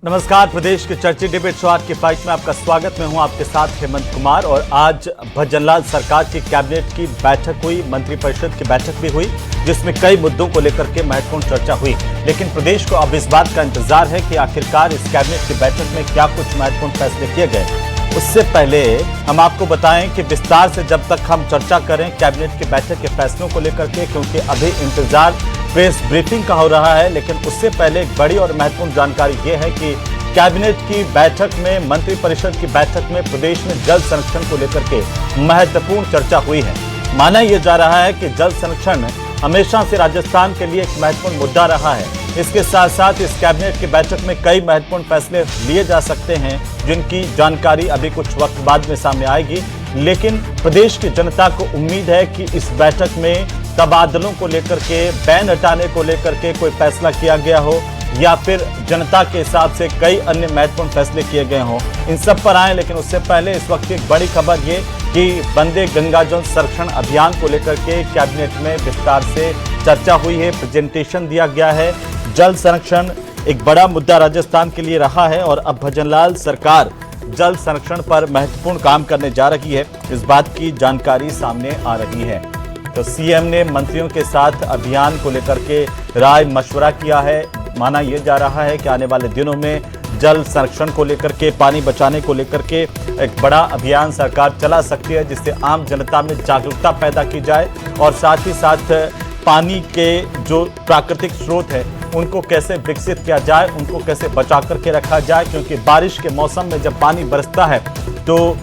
नमस्कार, प्रदेश के चर्चित डिबेट शो आज के फाइट में आपका स्वागत। मैं हूं आपके साथ हेमंत कुमार। और आज भजनलाल सरकार की कैबिनेट की बैठक हुई, मंत्रिपरिषद की बैठक भी हुई, जिसमें कई मुद्दों को लेकर के महत्वपूर्ण चर्चा हुई। लेकिन प्रदेश को अब इस बात का इंतजार है कि आखिरकार इस कैबिनेट की बैठक में क्या कुछ महत्वपूर्ण फैसले किए गए। उससे पहले हम आपको बताएं कि विस्तार से जब तक हम चर्चा करें कैबिनेट की बैठक के फैसलों को लेकर के, क्योंकि अभी इंतजार प्रेस ब्रीफिंग का हो रहा है, लेकिन उससे पहले एक बड़ी और महत्वपूर्ण जानकारी ये है कि कैबिनेट की बैठक में, मंत्रिपरिषद की बैठक में प्रदेश में जल संरक्षण को लेकर के महत्वपूर्ण चर्चा हुई है। माना यह जा रहा है कि जल संरक्षण हमेशा से राजस्थान के लिए एक महत्वपूर्ण मुद्दा रहा है। इसके साथ साथ इस कैबिनेट की बैठक में कई महत्वपूर्ण फैसले लिए जा सकते हैं, जिनकी जानकारी अभी कुछ वक्त बाद में सामने आएगी। लेकिन प्रदेश की जनता को उम्मीद है कि इस बैठक में तबादलों को लेकर के, बैन हटाने को लेकर के कोई फैसला किया गया हो, या फिर जनता के हिसाब से कई अन्य महत्वपूर्ण फैसले किए गए हों। इन सब पर आए, लेकिन उससे पहले इस वक्त एक बड़ी खबर ये कि वंदे गंगा जल संरक्षण अभियान को लेकर के कैबिनेट में विस्तार से चर्चा हुई है, प्रेजेंटेशन दिया गया है। जल संरक्षण एक बड़ा मुद्दा राजस्थान के लिए रहा है और अब भजनलाल सरकार जल संरक्षण पर महत्वपूर्ण काम करने जा रही है, इस बात की जानकारी सामने आ रही है। तो सीएम ने मंत्रियों के साथ अभियान को लेकर के राय मशवरा किया है। माना यह जा रहा है कि आने वाले दिनों में जल संरक्षण को लेकर के, पानी बचाने को लेकर के एक बड़ा अभियान सरकार चला सकती है, जिससे आम जनता में जागरूकता पैदा की जाए और साथ ही साथ पानी के जो प्राकृतिक स्रोत है उनको कैसे विकसित किया जाए, उनको कैसे बचा करके रखा जाए। क्योंकि बारिश के मौसम में जब पानी बरसता है तो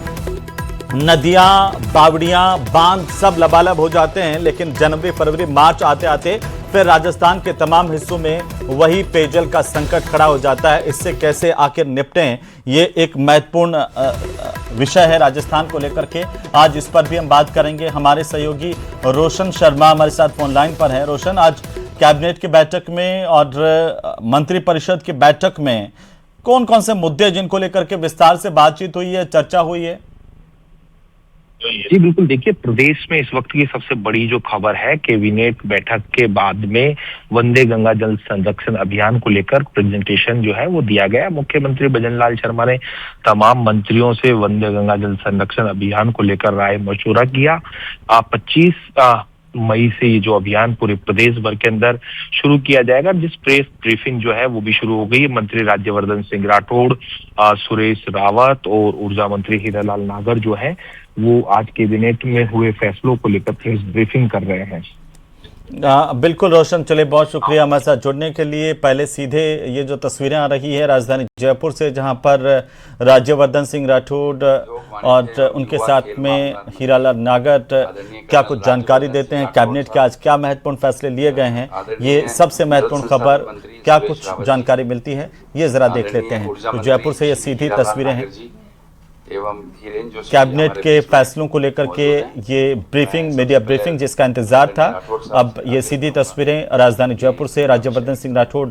नदियां, बावड़ियां, बांध सब लबालब हो जाते हैं, लेकिन जनवरी, फरवरी, मार्च आते आते फिर राजस्थान के तमाम हिस्सों में वही पेयजल का संकट खड़ा हो जाता है। इससे कैसे आखिर निपटें, ये एक महत्वपूर्ण विषय है राजस्थान को लेकर के। आज इस पर भी हम बात करेंगे। हमारे सहयोगी रोशन शर्मा हमारे साथ फोन लाइन पर हैं। रोशन, आज कैबिनेट की बैठक में और मंत्रिपरिषद की बैठक में कौन कौन से मुद्दे जिनको लेकर के विस्तार से बातचीत हुई है, चर्चा हुई है? जी बिल्कुल, देखिए प्रदेश में इस वक्त की सबसे बड़ी जो खबर है, कैबिनेट बैठक के बाद में वंदे गंगा जल संरक्षण अभियान को लेकर प्रेजेंटेशन जो है वो दिया गया। मुख्यमंत्री भजनलाल शर्मा ने तमाम मंत्रियों से वंदे गंगा जल संरक्षण अभियान को लेकर राय मशवरा किया। 25 मई से ये जो अभियान पूरे प्रदेश भर के अंदर शुरू किया जाएगा, जिस प्रेस ब्रीफिंग जो है वो भी शुरू हो गई। मंत्री राज्यवर्धन सिंह राठौड़, सुरेश रावत और ऊर्जा मंत्री हीरालाल नागर जो है वो आज कैबिनेट में हुए फैसलों को लेकर प्रेस ब्रीफिंग कर रहे हैं। बिल्कुल रोशन, चले बहुत शुक्रिया हमारे साथ जुड़ने के लिए। पहले सीधे ये जो तस्वीरें आ रही है राजधानी जयपुर से, जहां पर राज्यवर्धन सिंह राठौड़ और उनके साथ में हीरालाल नागर क्या कुछ जानकारी देते हैं, कैबिनेट के आज क्या महत्वपूर्ण फैसले लिए गए हैं, ये सबसे महत्वपूर्ण खबर, क्या कुछ जानकारी मिलती है, ये जरा देख लेते हैं। तो जयपुर से ये सीधी तस्वीरें हैं कैबिनेट के फैसलों को लेकर के, ये ब्रीफिंग, मीडिया ब्रीफिंग जिसका इंतजार था। अब ये सीधी तस्वीरें राजधानी जयपुर से, राज्यवर्धन सिंह राठौड़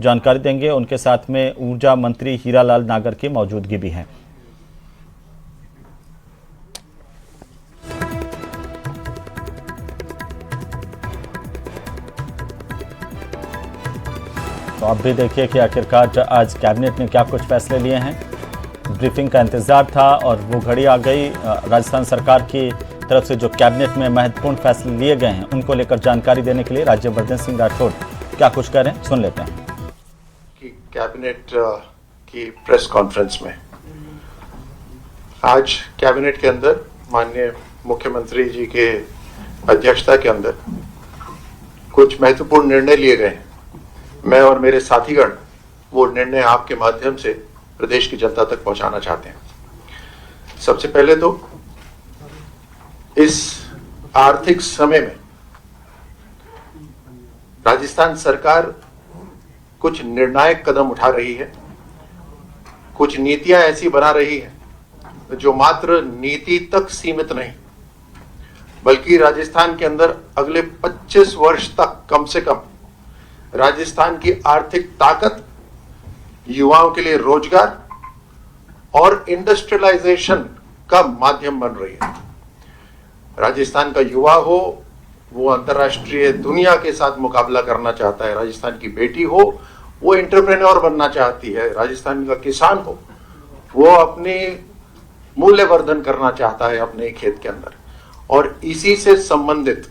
जानकारी देंगे, उनके साथ में ऊर्जा मंत्री हीरालाल नागर की मौजूदगी भी है। तो आप भी देखिए कि आखिरकार आज कैबिनेट ने क्या कुछ फैसले लिए हैं। ब्रीफिंग का इंतजार था और वो घड़ी आ गई। राजस्थान सरकार की तरफ से जो कैबिनेट में महत्वपूर्ण फैसले लिए गए हैं उनको लेकर जानकारी देने के लिए राज्यवर्धन सिंह राठौड़ क्या कुछ कह रहे हैं, सुन लेते हैं। कि कैबिनेट की प्रेस कॉन्फ्रेंस में आज कैबिनेट के अंदर माननीय मुख्यमंत्री जी के अध्यक्षता के अंदर कुछ महत्वपूर्ण निर्णय लिए गए हैं। मैं और मेरे साथीगण वो निर्णय आपके माध्यम से प्रदेश की जनता तक पहुंचाना चाहते हैं। सबसे पहले तो इस आर्थिक समय में राजस्थान सरकार कुछ निर्णायक कदम उठा रही है, कुछ नीतियां ऐसी बना रही है जो मात्र नीति तक सीमित नहीं, बल्कि राजस्थान के अंदर अगले 25 वर्ष तक कम से कम राजस्थान की आर्थिक ताकत, युवाओं के लिए रोजगार और इंडस्ट्रियलाइजेशन का माध्यम बन रही है। राजस्थान का युवा हो, वो अंतर्राष्ट्रीय दुनिया के साथ मुकाबला करना चाहता है। राजस्थान की बेटी हो, वो एंटरप्रेन्योर बनना चाहती है, राजस्थान का किसान हो वो अपनी मूल्य वर्धन करना चाहता है अपने खेत के अंदर, और इसी से संबंधित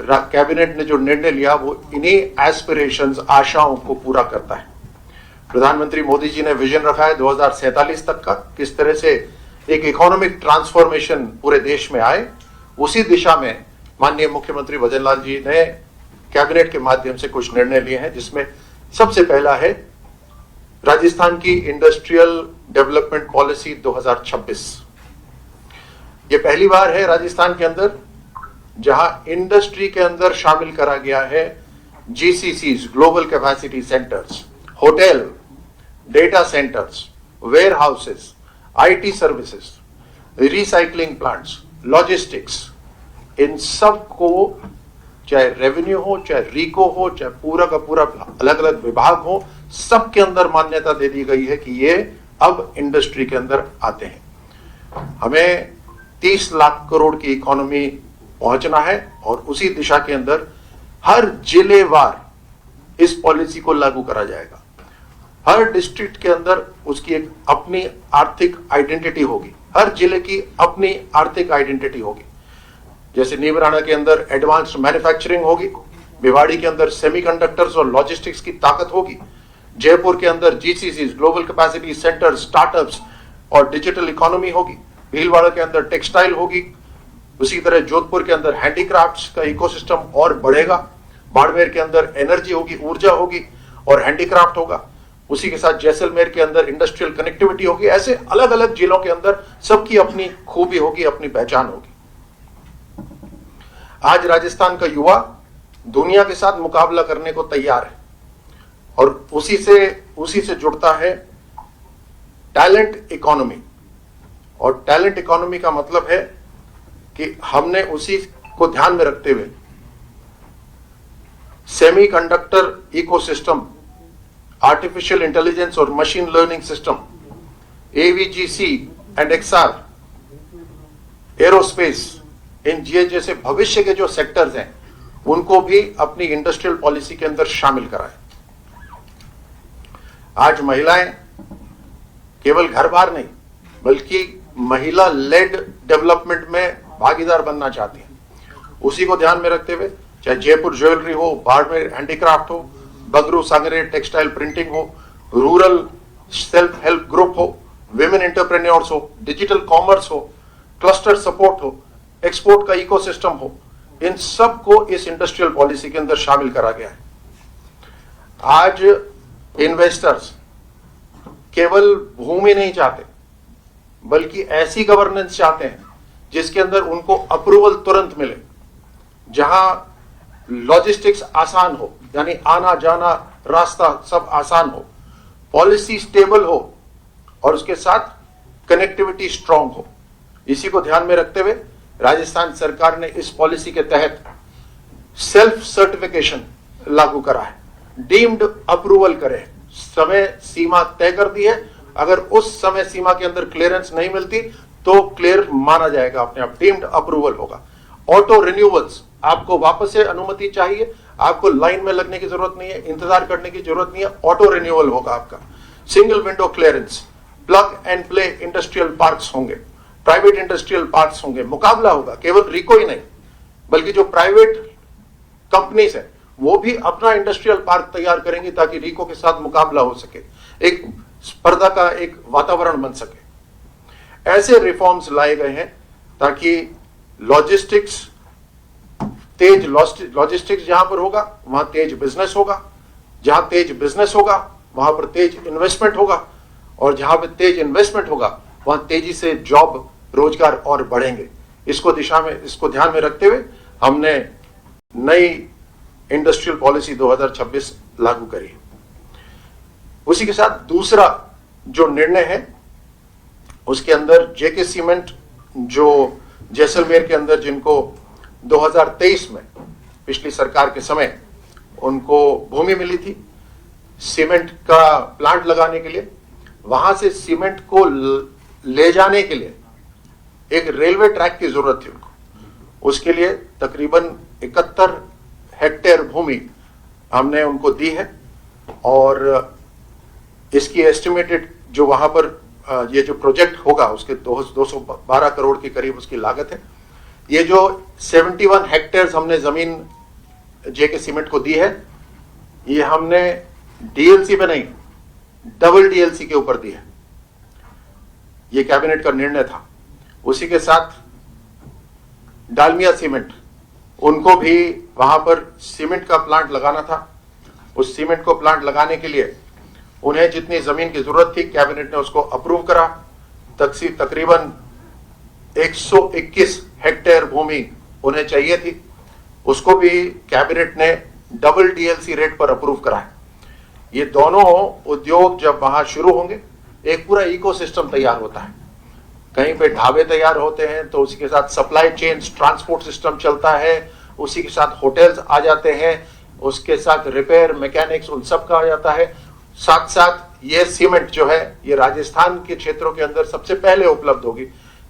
कैबिनेट ने जो निर्णय लिया वो इन्हीं एस्पिरेशंस, आशाओं को पूरा करता है। प्रधानमंत्री मोदी जी ने विजन रखा है 2047 तक का, किस तरह से एक इकोनॉमिक ट्रांसफॉर्मेशन पूरे देश में आए। उसी दिशा में माननीय मुख्यमंत्री भजनलाल जी ने कैबिनेट के माध्यम से कुछ निर्णय लिए हैं, जिसमें सबसे पहला है राजस्थान की इंडस्ट्रियल डेवलपमेंट पॉलिसी 2026। ये पहली बार है राजस्थान के अंदर जहां इंडस्ट्री के अंदर शामिल करा गया है GCCs, global capacity centres, hotel, data centres, warehouses, IT services, recycling plants, logistics, इन सब को, चाहे रेवेन्यू हो, चाहे रिको हो, चाहे पूरा का पूरा अलग अलग विभाग हो, सबके अंदर मान्यता दे दी गई है कि ये अब इंडस्ट्री के अंदर आते हैं। हमें 30 लाख करोड़ की इकोनॉमी पहुंचना है और उसी दिशा के अंदर हर जिलेवार इस पॉलिसी को लागू करा जाएगा। हर डिस्ट्रिक्ट के अंदर उसकी एक अपनी आर्थिक आइडेंटिटी होगी, हर जिले की अपनी आर्थिक आइडेंटिटी होगी। जैसे नीमराना के अंदर एडवांस्ड मैन्युफैक्चरिंग होगी, भिवाड़ी के अंदर सेमीकंडक्टर्स और लॉजिस्टिक्स की ताकत होगी, जयपुर के अंदर जीसीसीज, ग्लोबल कैपेसिटी सेंटर, स्टार्टअप्स और डिजिटल इकोनॉमी होगी, भीलवाड़ा के अंदर टेक्सटाइल होगी, उसी तरह जोधपुर के अंदर हैंडीक्राफ्ट्स का इकोसिस्टम और बढ़ेगा, बाड़मेर के अंदर एनर्जी होगी, ऊर्जा होगी और हैंडीक्राफ्ट होगा, उसी के साथ जैसलमेर के अंदर इंडस्ट्रियल कनेक्टिविटी होगी। ऐसे अलग अलग जिलों के अंदर सबकी अपनी खूबी होगी, अपनी पहचान होगी। आज राजस्थान का युवा दुनिया के साथ मुकाबला करने को तैयार है और उसी से जुड़ता है टैलेंट इकोनॉमी। और टैलेंट इकोनॉमी का मतलब है कि हमने उसी को ध्यान में रखते हुए सेमीकंडक्टर इकोसिस्टम, आर्टिफिशियल इंटेलिजेंस और machine learning system, AVGC and XR, aerospace, इन जैसे भविष्य के जो सेक्टर्स हैं उनको भी अपनी इंडस्ट्रियल पॉलिसी के अंदर शामिल कराएं। आज महिलाएं केवल घर बार नहीं बल्कि महिला लेड डेवलपमेंट में भागीदार बनना चाहती हैं। उसी को ध्यान में रखते हुए चाहे जयपुर ज्वेलरी हो, बाड़मेर हैंडीक्राफ्ट हो, बगरू सांगरे टेक्सटाइल प्रिंटिंग हो, रूरल सेल्फ हेल्प ग्रुप हो, विमेन एंटरप्रेन्योर्स हो, डिजिटल कॉमर्स हो, क्लस्टर सपोर्ट हो, एक्सपोर्ट का इकोसिस्टम हो, इन सब को इस इंडस्ट्रियल पॉलिसी के अंदर शामिल करा गया है। आज इन्वेस्टर्स केवल भूमि नहीं चाहते बल्कि ऐसी गवर्नेंस चाहते हैं जिसके अंदर उनको अप्रूवल तुरंत मिले, जहां लॉजिस्टिक्स आसान हो, यानी आना जाना रास्ता सब आसान हो, पॉलिसी स्टेबल हो और उसके साथ कनेक्टिविटी स्ट्रांग हो। इसी को ध्यान में रखते हुए राजस्थान सरकार ने इस पॉलिसी के तहत सेल्फ सर्टिफिकेशन लागू करा है, डीम्ड अप्रूवल करे, समय सीमा तय कर दी है। अगर उस समय सीमा के अंदर क्लियरेंस नहीं मिलती तो क्लियर माना जाएगा, अपने आप डीम्ड अप्रूवल होगा। ऑटो रिन्यूअल्स, आपको वापस से अनुमति चाहिए, आपको लाइन में लगने की जरूरत नहीं है, इंतजार करने की जरूरत नहीं है, ऑटो रिन्यूअल होगा आपका। Single window clearance, plug and play industrial parks होंगे, प्राइवेट इंडस्ट्रियल पार्क्स होंगे, मुकाबला होगा। केवल रिको ही नहीं बल्कि जो प्राइवेट कंपनीज है वो भी अपना इंडस्ट्रियल पार्क तैयार करेंगी ताकि रिको के साथ मुकाबला हो सके, एक स्पर्धा का एक वातावरण बन सके। ऐसे रिफॉर्म्स लाए गए हैं ताकि लॉजिस्टिक्स जहां पर होगा वहां तेज बिजनेस होगा, जहां तेज बिजनेस होगा वहां पर तेज इन्वेस्टमेंट होगा और जहां पर तेज इन्वेस्टमेंट होगा वहां तेजी से जॉब रोजगार और बढ़ेंगे। इसको ध्यान में रखते हुए हमने नई इंडस्ट्रियल पॉलिसी 2026 लागू करी। उसी के साथ दूसरा जो निर्णय है उसके अंदर जेके सीमेंट, जो जैसलमेर के अंदर जिनको 2023 में पिछली सरकार के समय उनको भूमि मिली थी सीमेंट का प्लांट लगाने के लिए, वहां से सीमेंट को ले जाने के लिए एक रेलवे ट्रैक की जरूरत थी उनको। उसके लिए तकरीबन 71 हेक्टेयर भूमि हमने उनको दी है और इसकी एस्टिमेटेड जो वहां पर ये जो प्रोजेक्ट होगा उसके 212 करोड़ के करीब उसकी लागत है। ये जो 71 हेक्टेयर्स हमने जमीन जेके सीमेंट को दी है, ये हमने डीएलसी पे नहीं, डबल डीएलसी के ऊपर दी है। ये कैबिनेट का निर्णय था। उसी के साथ डालमिया सीमेंट, उनको भी वहां पर सीमेंट का प्लांट लगाना था। उस सीमेंट को प्लांट लगाने के लिए उन्हें जितनी जमीन की जरूरत थी, कैबिनेट ने उसको अप्रूव करा। तकरीबन 121 हेक्टेयर भूमि उन्हें चाहिए थी, उसको भी कैबिनेट ने डबल डीएलसी रेट पर अप्रूव करा है। ये दोनों उद्योग जब वहां शुरू होंगे, एक पूरा इकोसिस्टम तैयार होता है। कहीं पे ढाबे तैयार होते हैं तो उसी के साथ सप्लाई चेन, ट्रांसपोर्ट सिस्टम चलता है, उसी के साथ होटल्स आ जाते हैं, उसके साथ रिपेयर, मैकेनिक्स, उन सब का आ जाता है। साथ साथ ये सीमेंट जो है ये राजस्थान के क्षेत्रों के अंदर सबसे पहले उपलब्ध होगी,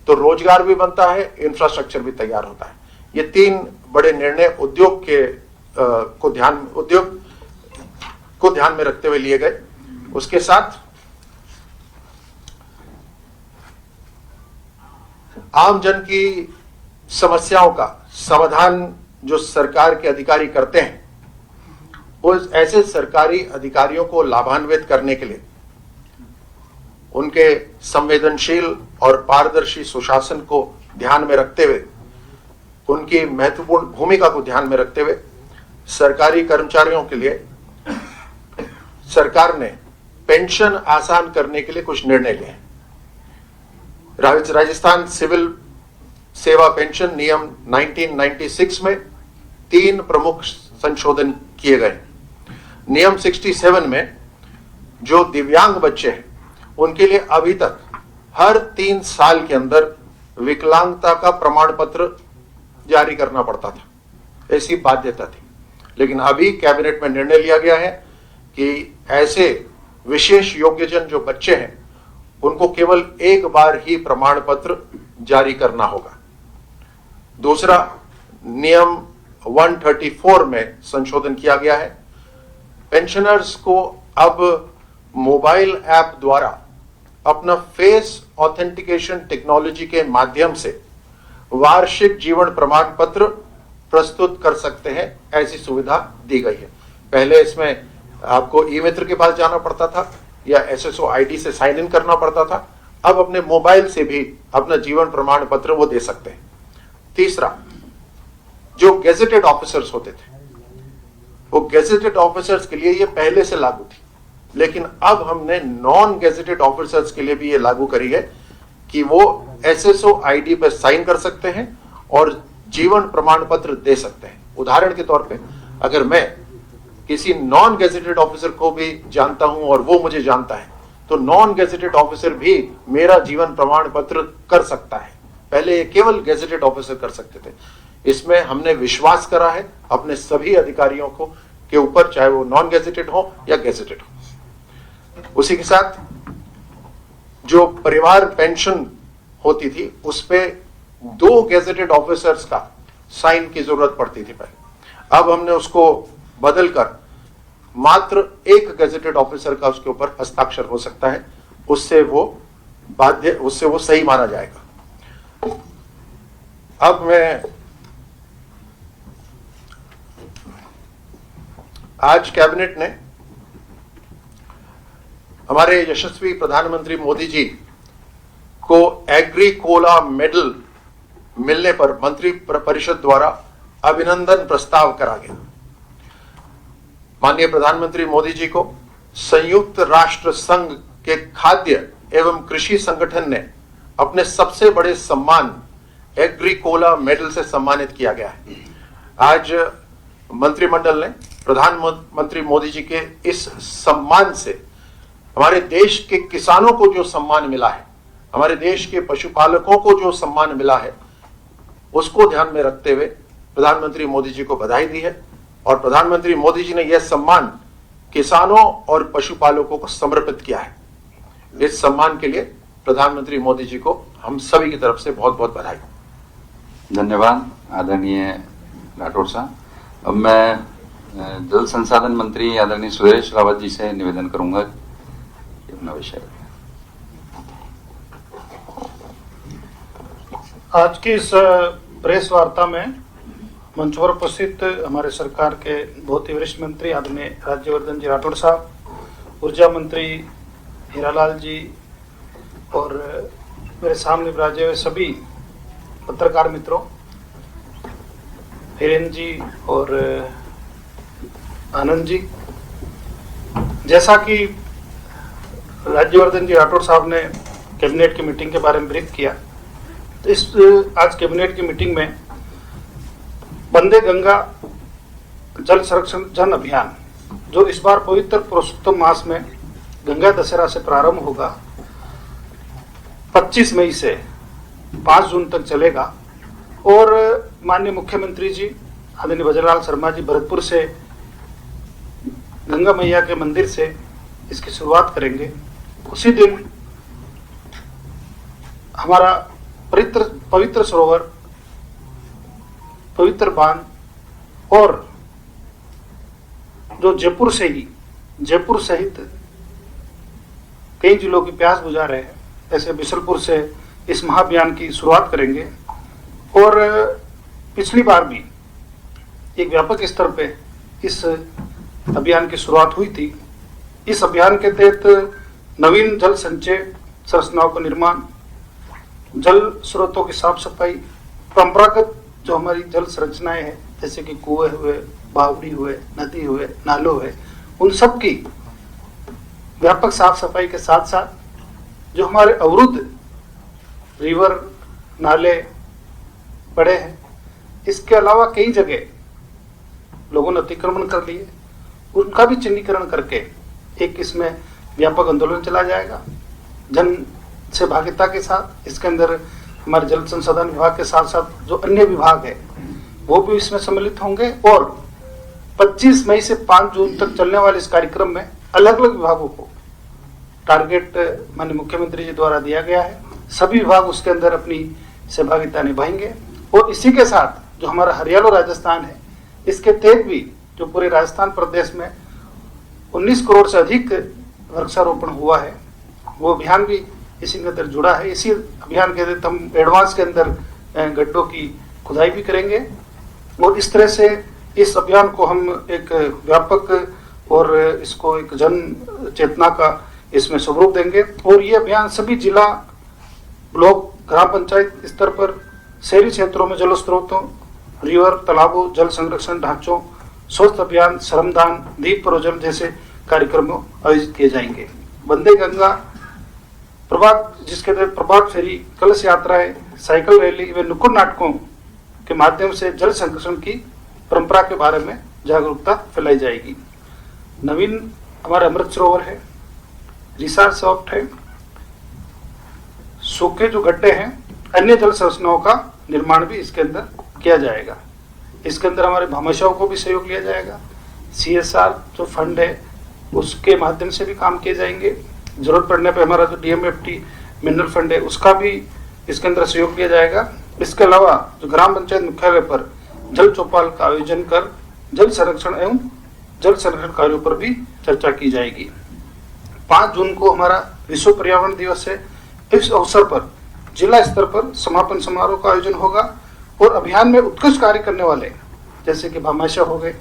तो रोजगार भी बनता है, इंफ्रास्ट्रक्चर भी तैयार होता है। ये 3 बड़े निर्णय उद्योग को ध्यान में रखते हुए लिए गए। उसके साथ आम जन की समस्याओं का समाधान जो सरकार के अधिकारी करते हैं, उस ऐसे सरकारी अधिकारियों को लाभान्वित करने के लिए उनके संवेदनशील और पारदर्शी सुशासन को ध्यान में रखते हुए, उनकी महत्वपूर्ण भूमिका को ध्यान में रखते हुए सरकारी कर्मचारियों के लिए सरकार ने पेंशन आसान करने के लिए कुछ निर्णय लिए। राजस्थान सिविल सेवा पेंशन नियम 1996 में 3 प्रमुख संशोधन किए गए। नियम 67 में जो दिव्यांग बच्चे हैं उनके लिए अभी तक हर 3 साल के अंदर विकलांगता का प्रमाण पत्र जारी करना पड़ता था, ऐसी बाध्यता थी। लेकिन अभी कैबिनेट में निर्णय लिया गया है कि ऐसे विशेष योग्यजन जो बच्चे हैं उनको केवल एक बार ही प्रमाण पत्र जारी करना होगा। दूसरा, नियम 134 में संशोधन किया गया है। पेंशनर्स को अब मोबाइल ऐप द्वारा अपना फेस ऑथेंटिकेशन टेक्नोलॉजी के माध्यम से वार्षिक जीवन प्रमाण पत्र प्रस्तुत कर सकते हैं, ऐसी सुविधा दी गई है। पहले इसमें आपको ई मित्र के पास जाना पड़ता था या एसएसओ आईडी से साइन इन करना पड़ता था, अब अपने मोबाइल से भी अपना जीवन प्रमाण पत्र वो दे सकते हैं। तीसरा, जो गेजेटेड ऑफिसर्स होते थे, वो गेजेटेड ऑफिसर्स के लिए ये पहले से लागू थी, लेकिन अब हमने नॉन गेजेटेड ऑफिसर्स के लिए भी ये लागू करी है कि वो एसएसओ आईडी पर साइन कर सकते हैं और जीवन प्रमाण पत्र दे सकते हैं। उदाहरण के तौर पे अगर मैं किसी नॉन गेजेटेड ऑफिसर को भी जानता हूं और वो मुझे जानता है, तो नॉन गेजेटेड ऑफिसर भी मेरा जीवन प्रमाण पत्र कर सकता है। पहले ये केवल गेजेटेड ऑफिसर कर सकते थे। इसमें हमने विश्वास करा है अपने सभी अधिकारियों को के ऊपर, चाहे वो नॉन गेजेटेड हो या गेजेटेड हो। उसी के साथ जो परिवार पेंशन होती थी उस पे 2 गेजेटेड ऑफिसर्स का साइन की जरूरत पड़ती थी पहले, अब हमने उसको बदलकर मात्र 1 गेजेटेड ऑफिसर का उसके ऊपर हस्ताक्षर हो सकता है, उससे वो सही माना जाएगा। अब मैं आज कैबिनेट ने हमारे यशस्वी प्रधानमंत्री मोदी जी को एग्रीकोला मेडल मिलने पर मंत्री परिषद द्वारा अभिनंदन प्रस्ताव करा गया। माननीय प्रधानमंत्री मोदी जी को संयुक्त राष्ट्र संघ के खाद्य एवं कृषि संगठन ने अपने सबसे बड़े सम्मान एग्रीकोला मेडल से सम्मानित किया गया है। आज मंत्रिमंडल ने प्रधानमंत्री मोदी जी के इस सम्मान से हमारे देश के किसानों को जो सम्मान मिला है, हमारे देश के पशुपालकों को जो सम्मान मिला है, उसको ध्यान में रखते हुए प्रधानमंत्री मोदी जी को बधाई दी है। और प्रधानमंत्री मोदी जी ने यह सम्मान किसानों और पशुपालकों को समर्पित किया है। इस सम्मान के लिए प्रधानमंत्री मोदी जी को हम सभी की तरफ से बहुत बहुत बधाई। धन्यवाद आदरणीय राठौर साहब। अब मैं जल संसाधन मंत्री आदरणीय सुरेश रावत जी से निवेदन करूंगा कि अपना विषय। आज की इस प्रेस वार्ता में मंच पर उपस्थित हमारे सरकार के बहुत ही वरिष्ठ मंत्री आदरणीय राज्यवर्धन जी राठौड़ साहब, ऊर्जा मंत्री हीरालाल जी और मेरे सामने विराजे हुए सभी पत्रकार मित्रों, हिरेन जी और आनंद जी, जैसा कि राज्यवर्धन जी राठौड़ साहब ने कैबिनेट की मीटिंग के बारे में ब्रीफ किया, तो इस आज कैबिनेट की मीटिंग में वंदे गंगा जल संरक्षण जन अभियान, जो इस बार पवित्र पुरुषोत्तम मास में गंगा दशहरा से प्रारंभ होगा, 25 मई से 5 जून तक चलेगा और माननीय मुख्यमंत्री जी आदरणीय भजनलाल शर्मा जी भरतपुर से गंगा मैया के मंदिर से इसकी शुरुआत करेंगे। उसी दिन हमारा पवित्र सरोवर, पवित्र बांध और जो जयपुर सहित कई जिलों की प्यास बुझा रहे हैं, ऐसे बिशलपुर से इस महाअभियान की शुरुआत करेंगे। और पिछली बार भी एक व्यापक स्तर पे इस अभियान की शुरुआत हुई थी। इस अभियान के तहत नवीन जल संचय संरचनाओं का निर्माण, जल स्रोतों की साफ सफाई, परंपरागत जो हमारी जल संरचनाएं हैं जैसे कि कुएं हुए, बावड़ी हुए, नदी हुए, नालों हुए, उन सब की व्यापक साफ सफाई के साथ साथ जो हमारे अवरुद्ध रिवर, नाले पड़े हैं, इसके अलावा कई जगह लोगों ने अतिक्रमण कर लिए, उनका भी चिन्हीकरण करके एक इसमें व्यापक आंदोलन चला जाएगा जन सहभागिता के साथ। इसके अंदर हमारे जल संसाधन विभाग के साथ साथ जो अन्य विभाग है वो भी इसमें सम्मिलित होंगे और 25 मई से 5 जून तक चलने वाले इस कार्यक्रम में अलग अलग विभागों को टारगेट माननीय मुख्यमंत्री जी द्वारा दिया गया है। सभी विभाग उसके अंदर अपनी सहभागिता निभाएंगे और इसी के साथ जो हमारा हरियाणा राजस्थान है, इसके तहत भी जो पूरे राजस्थान प्रदेश में 19 करोड़ से अधिक वृक्षारोपण हुआ है, वो अभियान भी इसी के अंदर जुड़ा है। इसी अभियान के तहत हम एडवांस के अंदर गड्ढों की खुदाई भी करेंगे और इस तरह से इस अभियान को हम एक व्यापक और इसको एक जन चेतना का इसमें स्वरूप देंगे। और ये अभियान सभी जिला, ब्लॉक, ग्राम पंचायत स्तर पर शहरी क्षेत्रों में जल स्रोतों, रिवर, तालाबों, जल संरक्षण ढांचों, स्वच्छ अभियान, श्रमदान, दीप प्रोजन जैसे कार्यक्रमों आयोजित किए जाएंगे। वंदे गंगा प्रभात, जिसके तहत प्रभात फेरी, कलश यात्राएं, साइकिल रैली व नुक्कड़ नाटकों के माध्यम से जल संरक्षण की परंपरा के बारे में जागरूकता फैलाई जाएगी। नवीन हमारे अमृत सरोवर है, रिसार सॉफ्ट है, सूखे जो गड्ढे हैं, अन्य जल संरचनाओं का निर्माण भी इसके अंदर किया जाएगा। इसके अंदर हमारे भामाशाहों को भी सहयोग लिया जाएगा। CSR जो फंड है उसके माध्यम से भी काम किए जाएंगे। जरूरत पड़ने पर हमारा जो DMFT मिनरल फंड है उसका भी इसके अंदर सहयोग लिया जाएगा। इसके अलावा जो ग्राम पंचायत मुख्यालय पर जल चौपाल का आयोजन कर जल संरक्षण एवं जल संरक्षण कार्यों पर भी चर्चा की जाएगी। 5 जून को हमारा विश्व पर्यावरण दिवस है। इस अवसर पर जिला स्तर पर समापन समारोह का आयोजन होगा और अभियान में उत्कृष्ट कार्य करने वाले जैसे कि भामाशाह हो गए,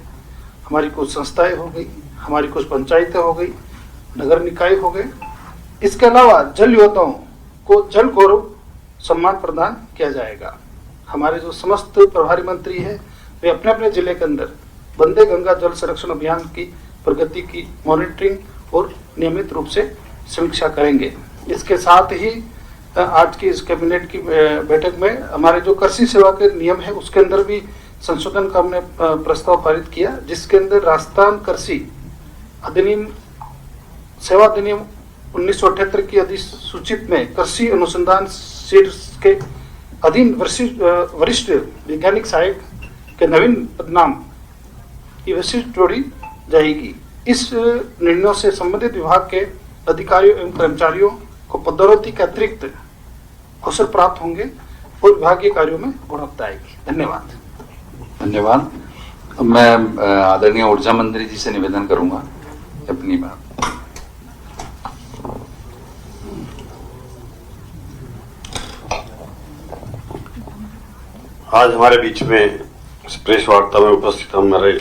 हमारी कुछ संस्थाएं हो गई, हमारी कुछ पंचायतें हो गई, नगर निकाय हो गए, इसके अलावा जल योद्धाओं को जल गौरव सम्मान प्रदान किया जाएगा। हमारे जो समस्त प्रभारी मंत्री है वे अपने अपने जिले के अंदर वंदे गंगा जल संरक्षण अभियान की प्रगति की मॉनिटरिंग और नियमित रूप से समीक्षा करेंगे। इसके साथ ही आज की इस कैबिनेट की बैठक में हमारे जो कृषि सेवा के नियम है उसके अंदर भी संशोधन का हमने प्रस्ताव पारित किया, जिसके अंदर राजस्थान कृषि अधिनियम सेवा अधिनियम 1978 की अधिसूचित में कृषि अनुसंधान शीर्ष के अधीन वरिष्ठ वैज्ञानिक सहायक के नवीन पदनाम की विशिष्ट जोड़ी जाएगी। इस निर्णयों से संबंधित विभाग के अधिकारियों एवं कर्मचारियों को पदोन्नति के अतिरिक्त अवसर प्राप्त होंगे और विभागीय कार्यों में गुणवत्ता आएगी। धन्यवाद। धन्यवाद। मैं आदरणीय ऊर्जा मंत्री जी से निवेदन करूंगा अपनी बात। आज हमारे बीच में इस प्रेस वार्ता में उपस्थित हमारे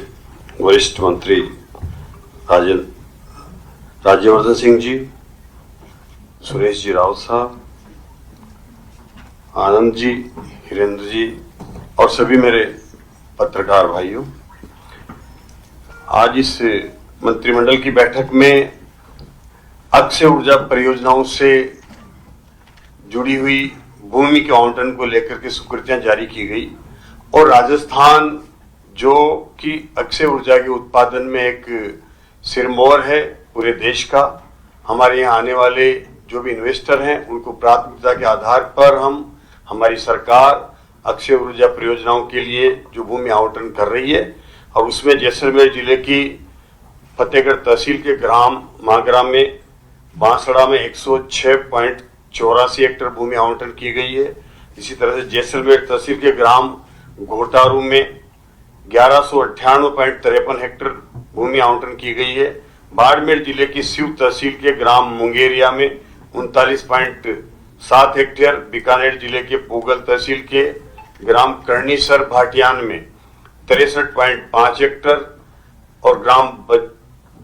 वरिष्ठ मंत्री राज्यवर्धन सिंह जी, सुरेश जी राउत साहब, आनंद जी, हिरेंद्र जी और सभी मेरे पत्रकार भाइयों, आज इस मंत्रिमंडल की बैठक में अक्षय ऊर्जा परियोजनाओं से जुड़ी हुई भूमि के आवंटन को लेकर के स्वीकृतियां जारी की गई और राजस्थान जो कि अक्षय ऊर्जा के उत्पादन में एक सिरमौर है पूरे देश का, हमारे यहाँ आने वाले जो भी इन्वेस्टर हैं उनको प्राथमिकता के आधार पर हमारी सरकार अक्षय ऊर्जा परियोजनाओं के लिए जो भूमि आवंटन कर रही है और उसमें जैसलमेर जिले की फतेहगढ़ तहसील के ग्राम मागरा में बांसड़ा में 106.84 हेक्टेयर भूमि आवंटन की गई है। इसी तरह से जैसलमेर तहसील के ग्राम घोटारू में 1198.53 हेक्टेयर भूमि आवंटन की गई है। बाड़मेर जिले की शिव तहसील के ग्राम मुंगेरिया में 39.7 हेक्टेयर, बीकानेर जिले के पूगल तहसील के ग्राम कर्णीसर भाटियान में 63.5 हेक्टेयर और ग्राम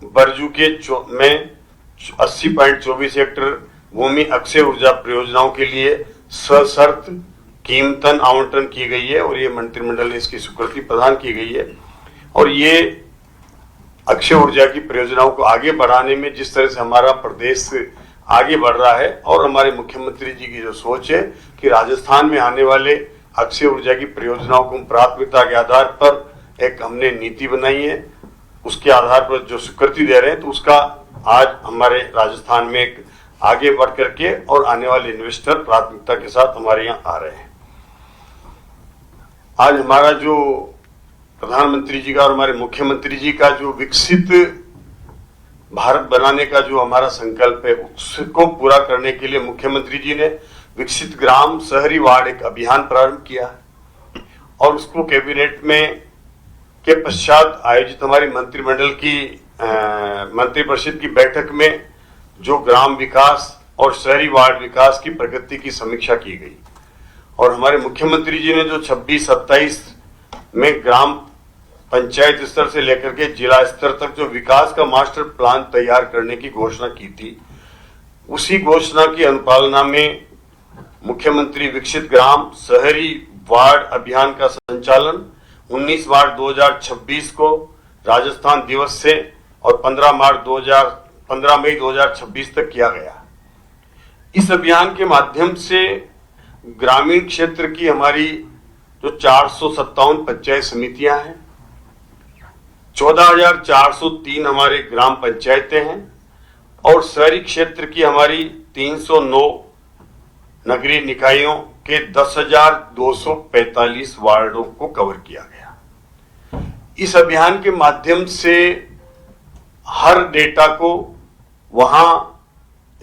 बरजू के में 80.24 हेक्टेयर भूमि अक्षय ऊर्जा परियोजनाओं के लिए सशर्त कीमतन आवंटन की गई है और ये मंत्रिमंडल ने इसकी स्वीकृति प्रदान की गई है। और ये अक्षय ऊर्जा की परियोजनाओं को आगे बढ़ाने में जिस तरह से हमारा प्रदेश आगे बढ़ रहा है और हमारे मुख्यमंत्री जी की जो सोच है कि राजस्थान में आने वाले अक्षय ऊर्जा की परियोजनाओं को प्राथमिकता के आधार पर एक हमने नीति बनाई है, उसके आधार पर जो स्वीकृति दे रहे हैं, तो उसका आज हमारे राजस्थान में एक आगे बढ़ करके और आने वाले इन्वेस्टर प्राथमिकता के साथ हमारे यहाँ आ रहे हैं। आज हमारा जो प्रधानमंत्री जी का और हमारे मुख्यमंत्री जी का जो विकसित भारत बनाने का जो हमारा संकल्प है उसको पूरा करने के लिए मुख्यमंत्री जी ने विकसित ग्राम शहरी वार्ड एक अभियान प्रारंभ किया और उसको कैबिनेट में के पश्चात आयोजित हमारी मंत्रिमंडल की मंत्रिपरिषद की बैठक में जो ग्राम विकास और शहरी वार्ड विकास की प्रगति की समीक्षा की गई और हमारे मुख्यमंत्री जी ने जो 26-27 में ग्राम पंचायत स्तर से लेकर के जिला स्तर तक जो विकास का मास्टर प्लान तैयार करने की घोषणा की थी, उसी घोषणा की अनुपालना में मुख्यमंत्री विकसित ग्राम शहरी वार्ड अभियान का संचालन 19 मार्च 2026 को राजस्थान दिवस से और 15 मई 2026 तक किया गया। इस अभियान के माध्यम से ग्रामीण क्षेत्र की हमारी जो 457 पंचायत समितियां हैं, 14,403 हमारे ग्राम पंचायतें हैं और शहरी क्षेत्र की हमारी 309 नगरीय निकायों के 10,245 वार्डों को कवर किया गया। इस अभियान के माध्यम से हर डेटा को वहां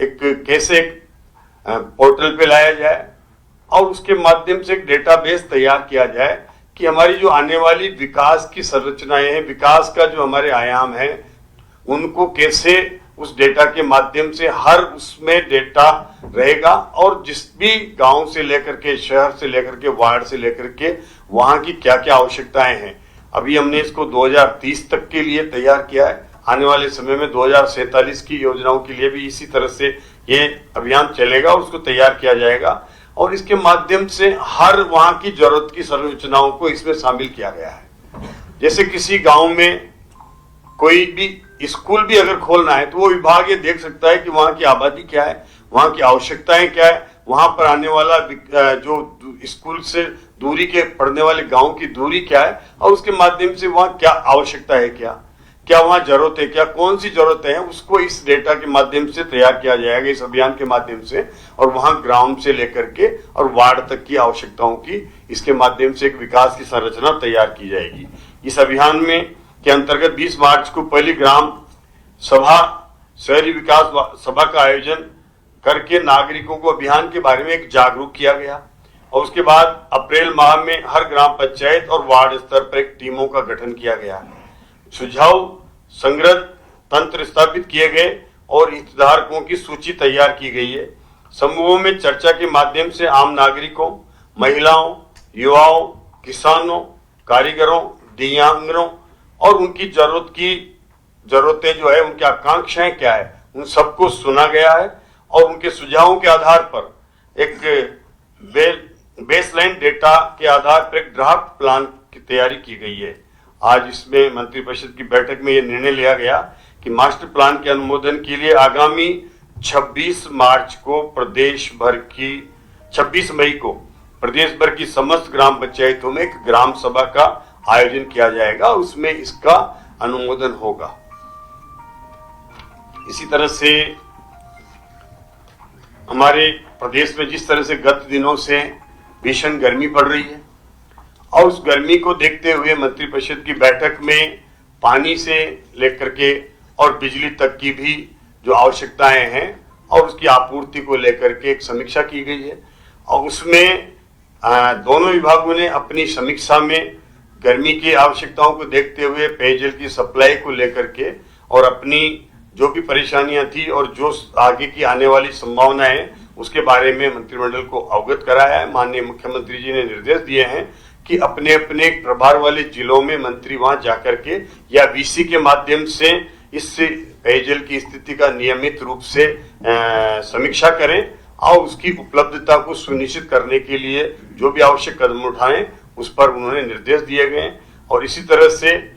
कैसे पोर्टल पे लाया जाए और उसके माध्यम से एक डेटाबेस तैयार किया जाए कि हमारी जो आने वाली विकास की संरचनाएं हैं, विकास का जो हमारे आयाम है, उनको कैसे उस डेटा के माध्यम से हर उसमें डेटा रहेगा और जिस भी गांव से लेकर के शहर से लेकर के वार्ड से लेकर के वहां की क्या क्या आवश्यकताएं हैं। अभी हमने इसको 2030 तक के लिए तैयार किया है। आने वाले समय में 2047 की योजनाओं के लिए भी इसी तरह से ये अभियान चलेगा और उसको तैयार किया जाएगा और इसके माध्यम से हर वहां की जरूरत की संरचनाओं को इसमें शामिल किया गया है। जैसे किसी गांव में कोई भी स्कूल भी अगर खोलना है तो वो विभाग ये देख सकता है कि वहां की आबादी क्या है, वहां की आवश्यकताएं क्या है, वहां पर आने वाला जो स्कूल से दूरी के पढ़ने वाले गांव की दूरी क्या है और उसके माध्यम से वहां क्या आवश्यकता है, क्या वहां जरूरत है, क्या कौन सी जरूरत है, उसको इस डेटा के माध्यम से तैयार किया जाएगा इस अभियान के माध्यम से और वहां ग्राम से लेकर के और वार्ड तक की आवश्यकताओं की इसके माध्यम से एक विकास की संरचना तैयार की जाएगी। इस अभियान में के अंतर्गत 20 मार्च को पहली ग्राम सभा शहरी विकास सभा का आयोजन करके नागरिकों को अभियान के बारे में एक जागरूक किया गया। और उसके बाद अप्रैल माह में हर ग्राम पंचायत और वार्ड स्तर पर एक टीमों का गठन किया गया है। सुझाव संग्रह तंत्र स्थापित किए गए और हितधारकों की सूची तैयार की गई है। समूहों में चर्चा के माध्यम से आम नागरिकों, महिलाओं, युवाओं, किसानों, कारीगरों, दिव्यांगों और उनकी जरूरतें जो है, उनकी आकांक्षाएं क्या है, उन सबको सुना गया है और उनके सुझावों के आधार पर एक बेसलाइन डेटा के आधार पर एक ड्राफ्ट प्लान की तैयारी की गई है। आज इसमें मंत्रिपरिषद की बैठक में यह निर्णय लिया गया कि मास्टर प्लान के अनुमोदन के लिए आगामी 26 मई को प्रदेश भर की समस्त ग्राम पंचायतों में एक ग्राम सभा का आयोजन किया जाएगा, उसमें इसका अनुमोदन होगा। इसी तरह से हमारे प्रदेश में जिस तरह से गत दिनों से भीषण गर्मी पड़ रही है और उस गर्मी को देखते हुए मंत्रिपरिषद की बैठक में पानी से लेकर के और बिजली तक की भी जो आवश्यकताएं हैं और उसकी आपूर्ति को लेकर के एक समीक्षा की गई है और उसमें दोनों विभागों ने अपनी समीक्षा में गर्मी की आवश्यकताओं को देखते हुए पेयजल की सप्लाई को लेकर के और अपनी जो भी परेशानियां थी और जो आगे की आने वाली संभावनाएं हैं उसके बारे में मंत्रिमंडल को अवगत कराया है। माननीय मुख्यमंत्री जी ने निर्देश दिए हैं कि अपने अपने प्रभार वाले जिलों में मंत्री वहां जाकर के या वीसी के माध्यम से इस पेयजल की स्थिति का नियमित रूप से समीक्षा करें और उसकी उपलब्धता को सुनिश्चित करने के लिए जो भी आवश्यक कदम उठाएं उस पर उन्होंने निर्देश दिए गए। और इसी तरह से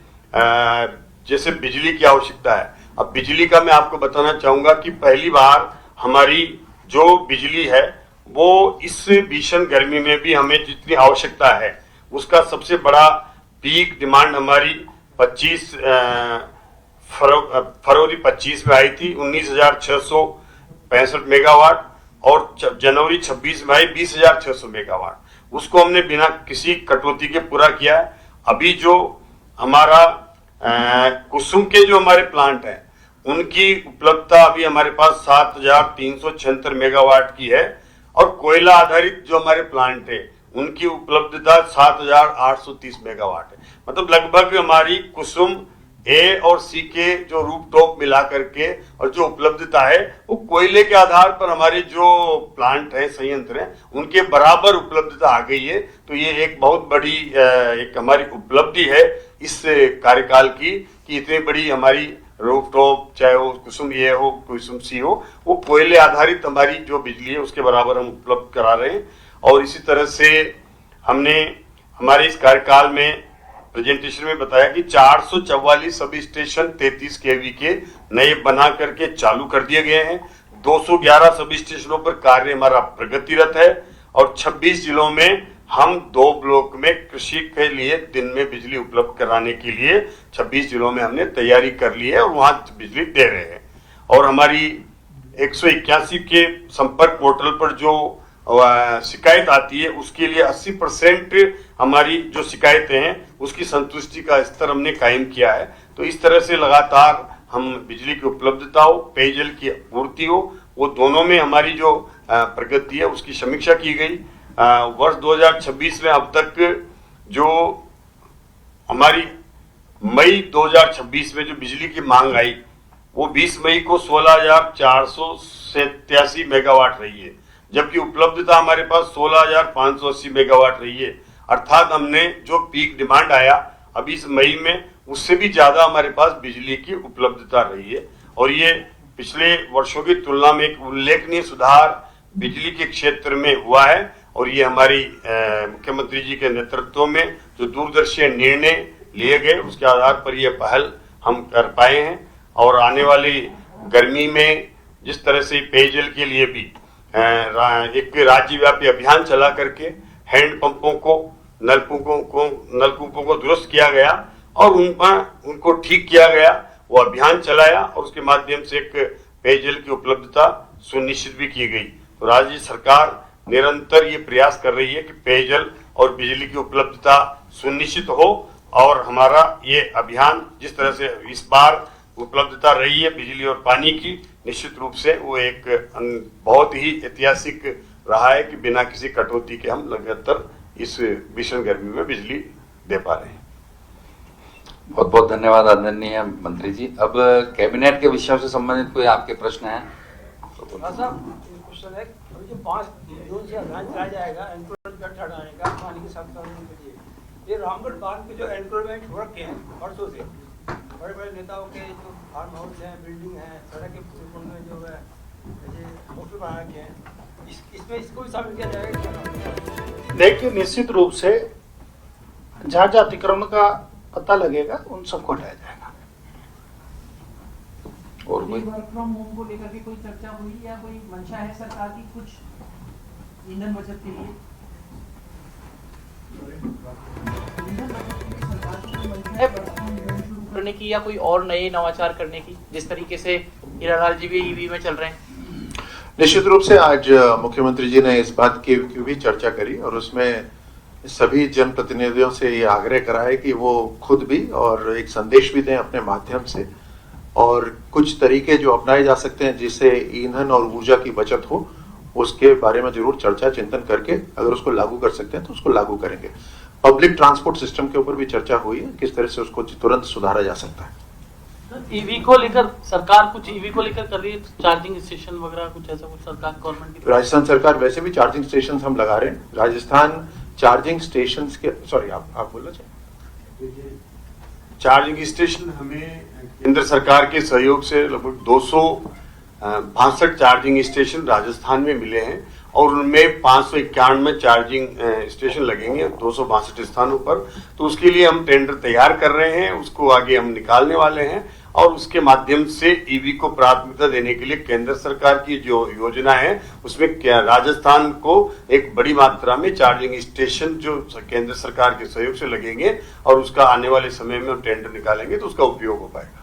जैसे बिजली की आवश्यकता है, अब बिजली का मैं आपको बताना चाहूंगा कि पहली बार हमारी जो बिजली है वो इस भीषण गर्मी में भी हमें जितनी आवश्यकता है उसका सबसे बड़ा पीक डिमांड हमारी 25 फरवरी 25 में आई थी 19,665 मेगावाट और जनवरी 26 में आई 20,600 मेगावाट। उसको हमने बिना किसी कटौती के पूरा किया है। अभी जो हमारा कुसुम के जो हमारे प्लांट हैं उनकी उपलब्धता अभी हमारे पास 7,376 मेगावाट की है और कोयला आधारित जो हमारे प्लांट है उनकी उपलब्धता 7,830 मेगावाट है। मतलब लगभग हमारी कुसुम ए और सी के जो रूफटॉप मिला करके और जो उपलब्धता है वो कोयले के आधार पर हमारे जो प्लांट हैं, संयंत्र हैं, उनके बराबर उपलब्धता आ गई है। तो ये एक बहुत बड़ी एक हमारी उपलब्धि है इस कार्यकाल की कि इतनी बड़ी हमारी रूफटॉप, चाहे वो कुसुम ए हो, कुसुम सी हो, वो कोयले आधारित हमारी जो बिजली है उसके बराबर हम उपलब्ध करा रहे हैं। और इसी तरह से हमने हमारे इस कार्यकाल में प्रेजेंटेशन में बताया कि 444 सब स्टेशन 33 केवी के नए बना करके चालू कर दिए गए हैं। 211 सब स्टेशनों पर कार्य हमारा प्रगतिरत है और 26 जिलों में हम 2 ब्लॉक में कृषि के लिए दिन में बिजली उपलब्ध कराने के लिए 26 जिलों में हमने तैयारी कर ली है और वहां बिजली दे रहे हैं। और हमारी 181 के संपर्क पोर्टल पर जो शिकायत आती है उसके लिए 80% हमारी जो शिकायतें हैं उसकी संतुष्टि का स्तर हमने कायम किया है। तो इस तरह से लगातार हम बिजली की उपलब्धता हो, पेयजल की आपूर्ति हो, वो दोनों में हमारी जो प्रगति है उसकी समीक्षा की गई। वर्ष 2026 में अब तक जो हमारी मई 2026 में जो बिजली की मांग आई वो 20 मई को 16,487 मेगावाट रही है, जबकि उपलब्धता हमारे पास 16,580 मेगावाट रही है। अर्थात हमने जो पीक डिमांड आया अभी इस मई में उससे भी ज्यादा हमारे पास बिजली की उपलब्धता रही है। और ये पिछले वर्षों की तुलना में एक उल्लेखनीय सुधार बिजली के क्षेत्र में हुआ है। और ये हमारी मुख्यमंत्री जी के नेतृत्व में जो दूरदर्शी निर्णय लिए गए उसके आधार पर ये पहल हम कर पाए हैं। और आने वाली गर्मी में जिस तरह से पेयजल के लिए भी एक राज्यव्यापी अभियान चला करके हैंडपंपों को, नलकूपों को दुरुस्त किया गया और उनको ठीक किया गया, वो अभियान चलाया और उसके माध्यम से एक पेयजल की उपलब्धता सुनिश्चित भी की गई। तो राज्य सरकार निरंतर ये प्रयास कर रही है कि पेयजल और बिजली की उपलब्धता सुनिश्चित हो और हमारा ये अभियान जिस तरह से इस बार उपलब्धता रही है बिजली और पानी की, निश्चित रूप से वो एक बहुत ही ऐतिहासिक रहा है कि बिना किसी कटौती के हम लगातार इस भीषण गर्मी में बिजली दे पा रहे हैं। बहुत बहुत धन्यवाद आदरणीय मंत्री जी। अब कैबिनेट के विषयों से संबंधित कोई आपके प्रश्न हैं? क्वेश्चन है, अभी जो 5 जून से अभियान चलाया जाएगा एनक्रोचमेंट हटाने का पानी के साथ करने के लिए, ये रामगढ़ बांध के जो एनक्रोचमेंट हो रखे हैं वर्षों से, बड़े बड़े नेताओं के जो फार्म हाउस हैं, बिल्डिंग है, सड़क के में जो है होटल बना रखे हैं, इसमें इसको भी शामिल किया जाएगा? देखिए, निश्चित रूप से जहाँ जहाँ अतिक्रमण का पता लगेगा उन सबको हटाया जाएगा। और कोई वर्क फ्रॉम होम को लेकर के कोई चर्चा हुई या कोई मंशा है सरकार की कुछ ईंधन बचत के लिए? करने की या कोई और नए नवाचार करने की, जिस तरीके से हीरालाल जी भी ईवी में चल रहे हैं? निश्चित रूप से आज मुख्यमंत्री जी ने इस बात की भी चर्चा करी और उसमें सभी जनप्रतिनिधियों से ये आग्रह करा है कि वो खुद भी और एक संदेश भी दें अपने माध्यम से, और कुछ तरीके जो अपनाए जा सकते हैं जिससे ईंधन और ऊर्जा की बचत हो, उसके बारे में जरूर चर्चा चिंतन करके अगर उसको लागू कर सकते हैं तो उसको लागू करेंगे। पब्लिक ट्रांसपोर्ट सिस्टम के ऊपर भी चर्चा हुई है, किस तरह से उसको तुरंत सुधारा जा सकता है। ईवी को लेकर सरकार कुछ ईवी को लेकर कर रही है, चार्जिंग स्टेशन वगैरह कुछ ऐसा कुछ सरकार गवर्नमेंट की? राजस्थान सरकार वैसे भी चार्जिंग स्टेशन हम लगा रहे हैं। राजस्थान चार्जिंग स्टेशन के, सॉरी आप बोलना चाहिए। चार्जिंग स्टेशन हमें केंद्र सरकार के सहयोग से लगभग 262 चार्जिंग स्टेशन राजस्थान में मिले हैं और उनमें 591 चार्जिंग स्टेशन लगेंगे 262 स्थानों पर। तो उसके लिए हम टेंडर तैयार कर रहे हैं, उसको आगे हम निकालने वाले हैं और उसके माध्यम से ईवी को प्राथमिकता देने के लिए केंद्र सरकार की जो योजना है उसमें राजस्थान को एक बड़ी मात्रा में चार्जिंग स्टेशन जो केंद्र सरकार के सहयोग से लगेंगे और उसका आने वाले समय में हम टेंडर निकालेंगे तो उसका उपयोग हो पाएगा।